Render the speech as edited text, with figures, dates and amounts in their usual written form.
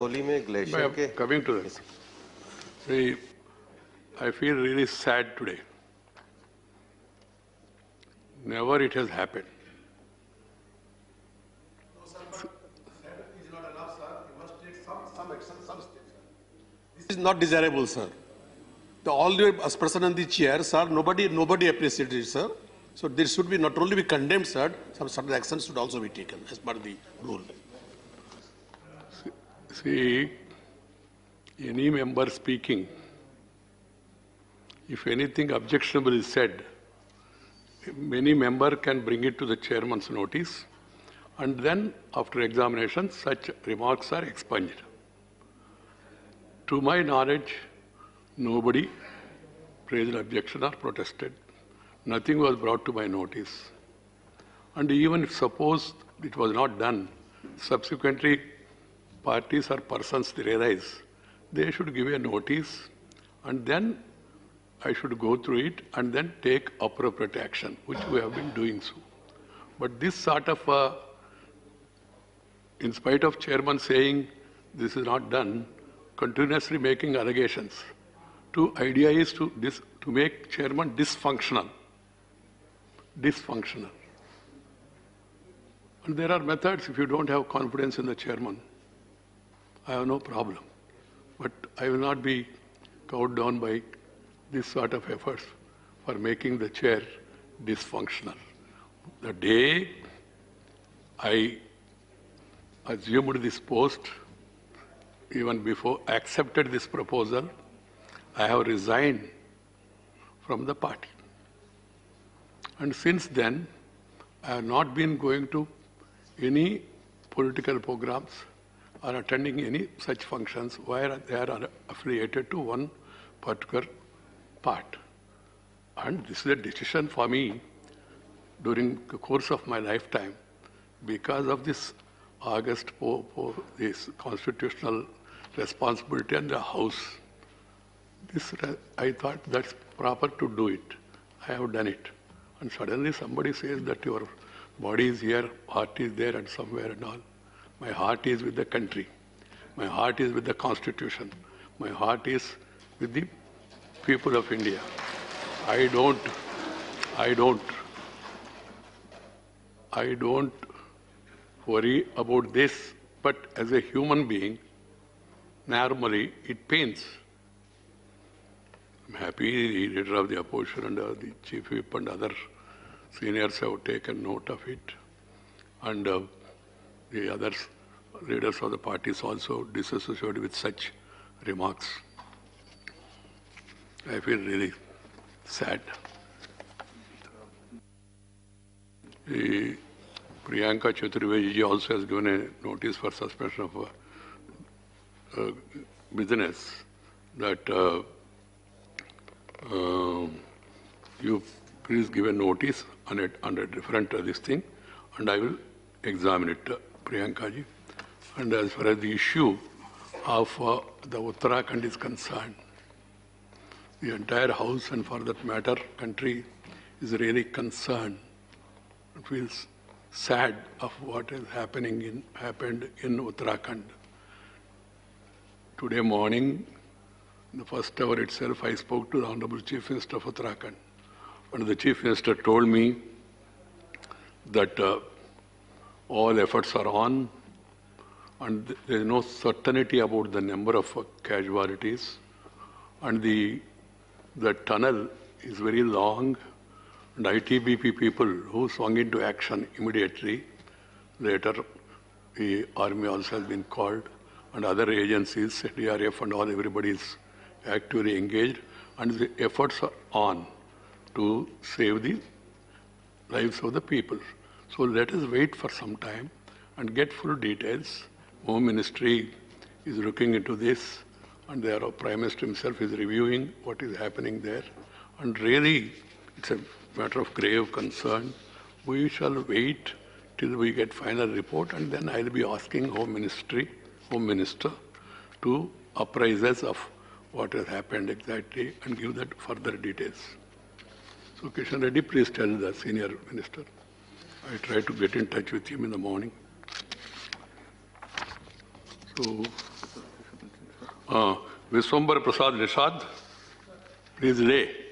होली में ग्लेशियर के Coming to that, see, I feel really sad today. Never it has happened. No, sir, but that is not enough, sir. You must take some action, some steps. This is not desirable, sir. All the as person on the chair, sir, nobody appreciated it, sir. So there should be not only be condemned, sir, some certain actions should also be taken as per the rule. See, any member speaking, if anything objectionable is said, many member can bring it to the chairman's notice, and then after examination, such remarks are expunged. To my knowledge, nobody raised objection or protested. Nothing was brought to my notice. And even if suppose it was not done, subsequently parties or persons realize, they should give a notice, and then I should go through it and then take appropriate action, which we have been doing so. But this sort of, in spite of chairman saying this is not done, continuously making allegations. The idea is to make chairman dysfunctional. And there are methods. If you don't have confidence in the chairman, I have no problem. But I will not be cowed down by this sort of efforts for making the chair dysfunctional. The day I assumed this post, even before I accepted this proposal, I have resigned from the party. And since then, I have not been going to any political programs or attending any such functions where they are affiliated to one particular part. And this is a decision for me during the course of my lifetime because of this August this constitutional responsibility in the House. I thought that's proper to do it. I have done it. And suddenly somebody says that your body is here, heart is there and somewhere and all. My heart is with the country. My heart is with the Constitution. My heart is with the people of India. I don't worry about this, but as a human being, normally it pains. I'm happy the leader of the opposition and the chief whip and other seniors have taken note of it. And the other leaders of the parties also disassociated with such remarks. I feel really sad. Priyanka Chaturvedi also has given a notice for suspension of business that you please give a notice on it under different this thing, and I will examine it, Priyanka ji. And as far as the issue of the Uttarakhand is concerned, the entire House and for that matter country is really concerned. It feels sad of what is happened in Uttarakhand. Today morning, in the first hour itself, I spoke to the Honorable Chief Minister of Uttarakhand. And the Chief Minister told me that all efforts are on and there is no certainty about the number of casualties, and the tunnel is very long, and ITBP people who swung into action immediately, later the army also has been called, and other agencies, DRF and all, everybody is actively engaged, and the efforts are on to save the lives of the people. So let us wait for some time and get full details. Home Ministry is looking into this, and their Prime Minister himself is reviewing what is happening there. And really, it's a matter of grave concern. We shall wait till we get final report, and then I'll be asking Home Minister to apprise us of what has happened exactly and give that further details. So Kishan Reddy, please tell the Senior Minister. I tried to get in touch with him in the morning. So Viswambar Prasad Nishad, please lay.